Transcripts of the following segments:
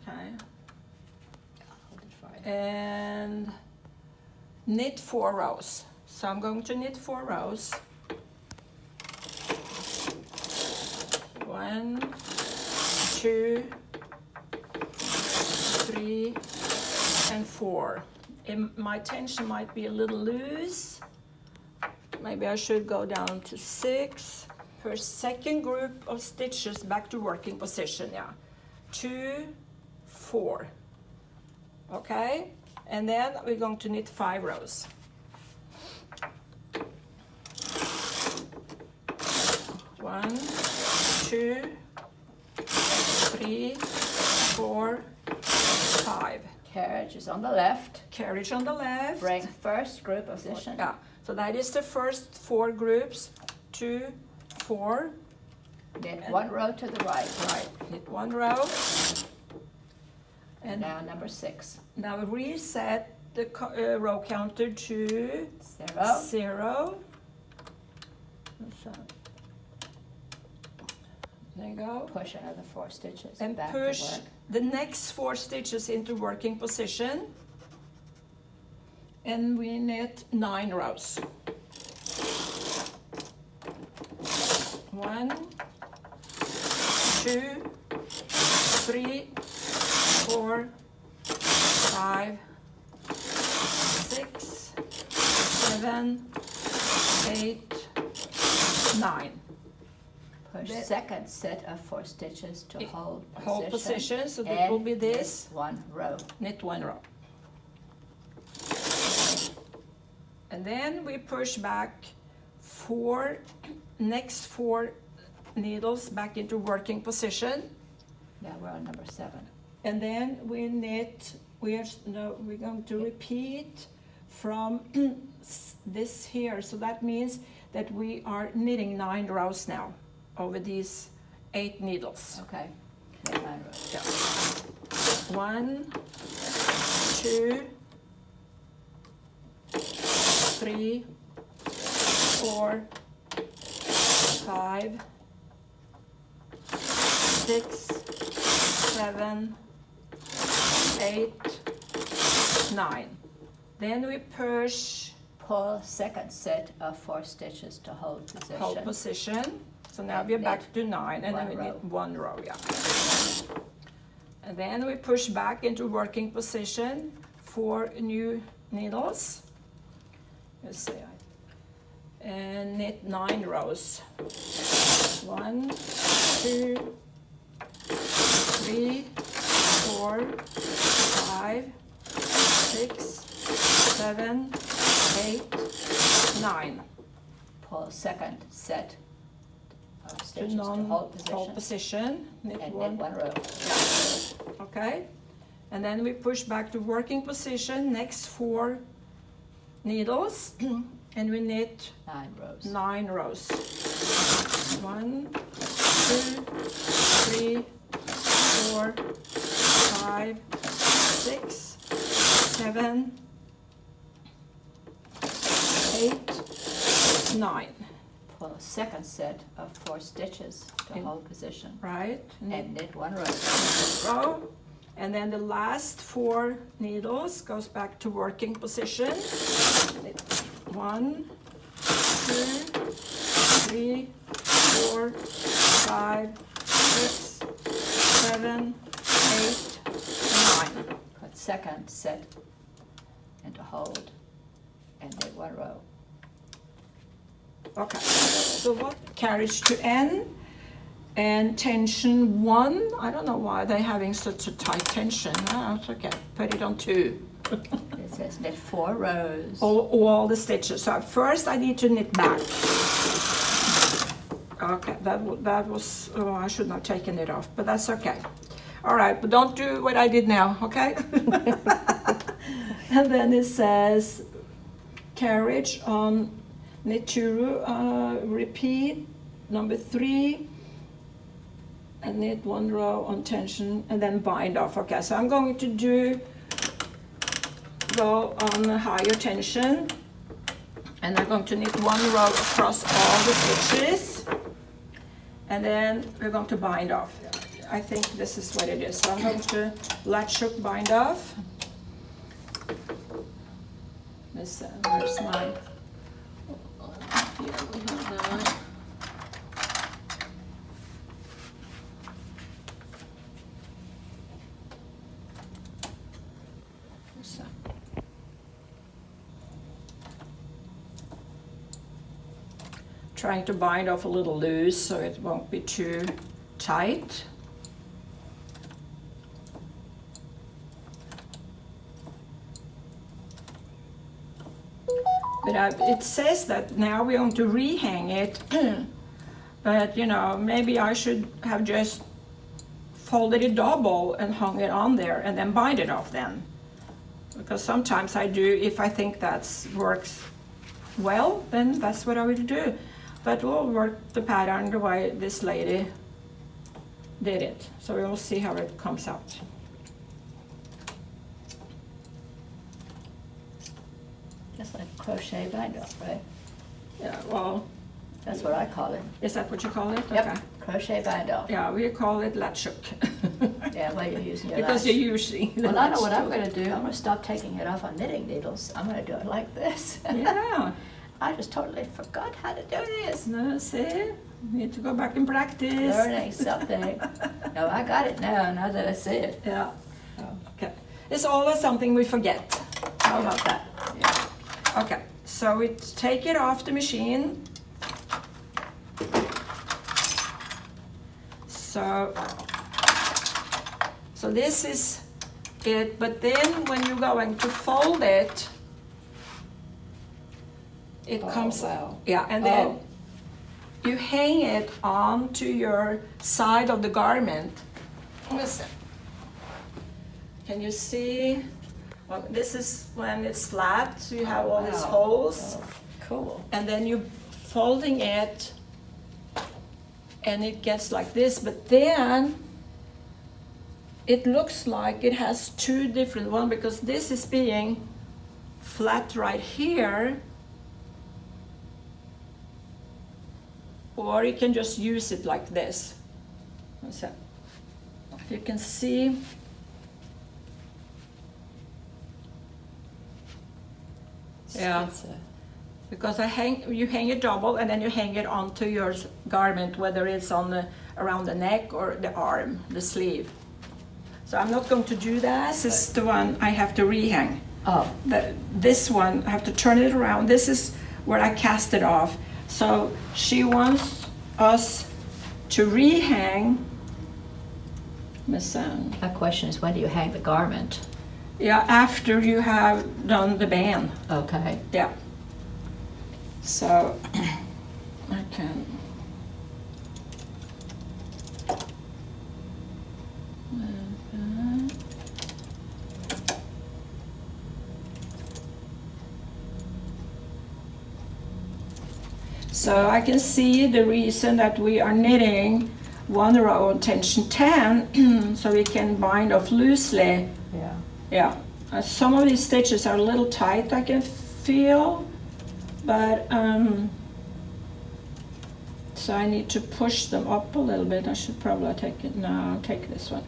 Okay. Hold it for you. And knit 4 rows. So I'm going to knit 4 rows. 1, 2, 3, and 4. My tension might be a little loose. Maybe I should go down to 6 per second group of stitches back to working position. Yeah, 2, 4. Okay, and then we're going to knit 5 rows. 1, 2, 3, 4, 5. Carriage is on the left. Carriage on the left. Bring first group position. Yeah, so that is the first 4 groups. 2, 4. Knit 1 row to the right. Right, knit 1 row. And now number 6. Now reset the row counter to 0. 0. So, there you go. Push another 4 stitches And back push to work. the next 4 stitches into working position. And we knit 9 rows. 1, 2, 3, 4, 5, 6, 7, 8, 9. Push That- second set of 4 stitches to hold position. Hold position, so that and will be this. knit 1 row. Knit 1 row. And then we push back 4, next 4 needles back into working position. Now we're on number 7. And then we knit, we're going to repeat from this here. So that means that we are knitting 9 rows now over these 8 needles. Okay. Knit 9 rows. Yeah. 1, 2, 3, 4, 5, 6, 7, 8, 9. Then we push, Pull second set of 4 stitches to hold position. hold position. So now And we're knit back to 9, and then 1 we row. knit 1 row, yeah. And then we push back into working position 4 new needles. Let's see, and knit 9 rows. 1, 2, 3, 4, 5, 6, 7, 8, 9. Pull second set of To stitches to non-hold hold position. position. Knit And 1. knit 1 row. Okay, and then we push back to working position, next 4 needles, and we knit 9 rows. 9 rows. 1, 2, 3, 4, 5, 6, 7, 8, 9. Pull second set of 4 stitches to In- hold position. Right? And knit 1 row. Row. And then the last 4 needles goes back to working position. 1, 2, 3, 4, 5, 6, 7, 8, 9. Put second set into hold and knit 1 row. Okay, so what carriage to N and tension 1. I don't know why they're having such a tight tension. Oh, it's okay, put it on 2. It says knit 4 rows. all the stitches. So first I need to knit back. Okay, that was, oh, I should not have taken it off, but that's okay. All right, but don't do what I did now, okay? And then it says carriage on knit 2, repeat number 3, and knit 1 row on tension, and then bind off. Okay, so I'm going to go on a higher tension, and I'm going to knit 1 row across all the stitches, and then we're going to bind off. I think this is what it is. So I'm going to latch hook bind off. This, where's my, here we have that. So. Trying to bind off a little loose so it won't be too tight. But it says that now we're going to rehang it, but you know, maybe I should have just folded it double and hung it on there and then bind it off then. Because sometimes I do, if I think that works well, then that's what I would do. But we'll work the pattern the way this lady did it. So we'll see how it comes out. Just like crochet bind off, right? Yeah, well. That's what I call it. Is that what you call it? Yep, okay. crochet bind off. Yeah, we call it latch hook. Yeah, well, you're using your because latch. you're using the Well, I know latch what I'm tool. going to do. I'm going to stop taking it off on knitting needles. I'm going to do it like this. Yeah. I just totally forgot how to do this. No, see? We need to go back and practice. Learning something. No, I got it now that I see it. Yeah. Okay. It's always something we forget. How about that? Yeah. Okay. So we take it off the machine. So this is it, but then when you're going to fold it, it comes wow. Yeah, and then you hang it onto your side of the garment. Listen. Can you see? Well, this is when it's flat, so you have all these holes. Oh, cool. And then you're folding it, and it gets like this, but then it looks like it has two different ones because this is being flat right here, or you can just use it like this. So, if you can see, yeah. Because you hang it double and then you hang it onto your garment, whether it's on the around the neck or the arm, the sleeve. So I'm not going to do that. This is the one I have to rehang. Oh. This one, I have to turn it around. This is where I cast it off. So she wants us to rehang. My question is, when do you hang the garment? Yeah, after you have done the band. Okay. Yeah. So I can. So I can see the reason that we are knitting one row on tension 10 so we can bind off loosely. Yeah. Yeah. Some of these stitches are a little tight, I can feel, but so I need to push them up a little bit. I should probably take it. No, I'll take this one.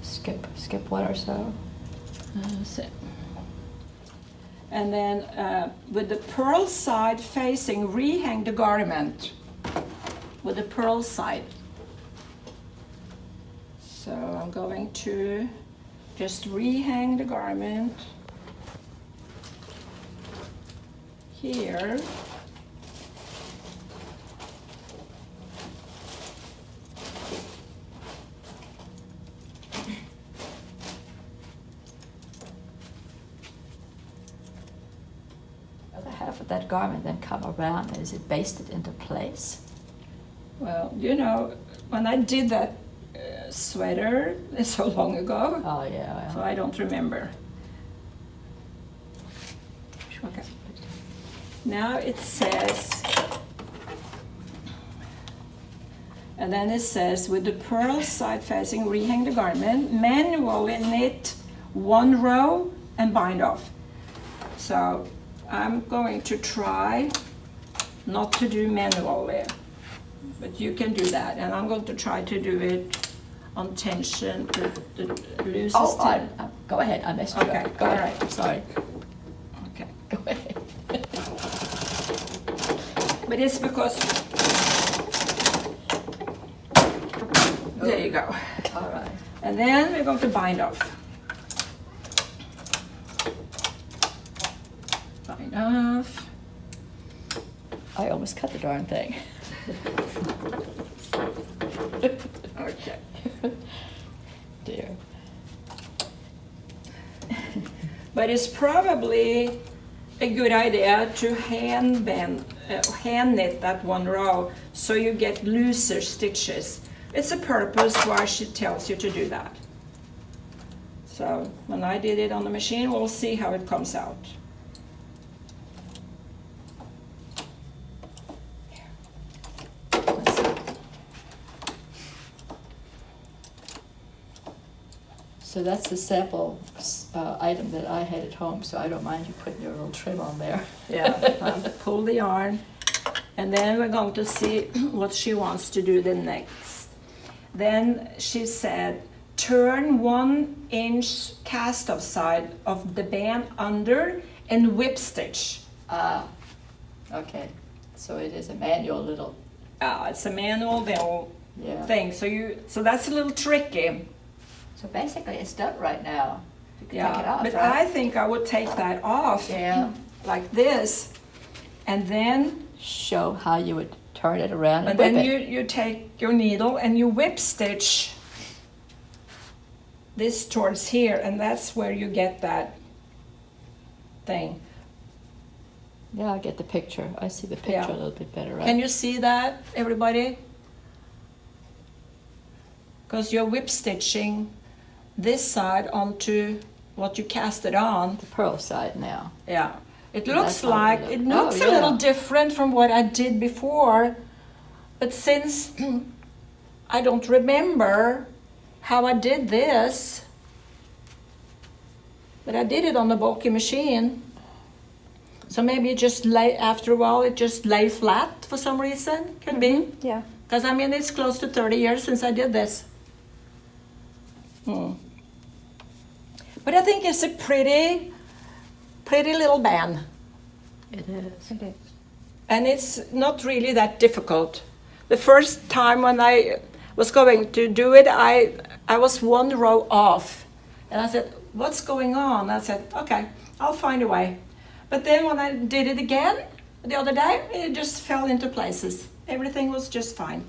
Skip one or so. That's it. And then with the purl side facing, rehang the garment with the purl side. So I'm going to just rehang the garment here. Half of that garment then come around, and is it basted into place? Well, you know, when I did that sweater so long ago, Oh yeah. so I don't remember. Okay. Now it says, and then it says, with the purl side facing, rehang the garment, manually knit one row and bind off. So I'm going to try not to do manually. but you can do that. And I'm going to try to do it on tension, the loosest. Oh, go ahead, I messed you Okay, up. Go all ahead. right. Sorry. Okay. Go ahead. But it's because, there you go. All right. And then we're going to bind off. Bind off. I almost cut the darn thing. Okay. Dear. But it's probably a good idea to hand knit that one row so you get looser stitches. It's a purpose why she tells you to do that. So when I did it on the machine, we'll see how it comes out. Let's see. So that's the sample item that I had at home, so I don't mind you putting your little trim on there. Yeah, pull the yarn, and then we're going to see what she wants to do the next. Then she said, turn 1 inch cast off side of the band under and whip stitch. Ah, okay. So it is a manual little, It's a manual little yeah. thing, so that's a little tricky. So basically it's done right now. You can take it off, but right? I think I would take that off Yeah. like this, and then Show how you would turn it around and and whip then it. you take your needle and you whip stitch this towards here, and that's where you get that thing. Yeah, I get the picture. I see the picture Yeah. a little bit better, right? Can you see that, everybody? Because you're whip stitching this side onto what you cast it on. The pearl side now. Yeah. It That's looks how like, it it looks. looks Oh, a little yeah. different from what I did before, but since I don't remember how I did this, but I did it on the bulky machine, so maybe it just lay, after a while it just lay flat for some reason, could be. Yeah. Because I mean it's close to 30 years since I did this. But I think it's a pretty little band. It is. It is. And it's not really that difficult. The first time when I was going to do it, I was 1 row off. And I said, what's going on? I said, okay, I'll find a way. But then when I did it again the other day, it just fell into places. Everything was just fine.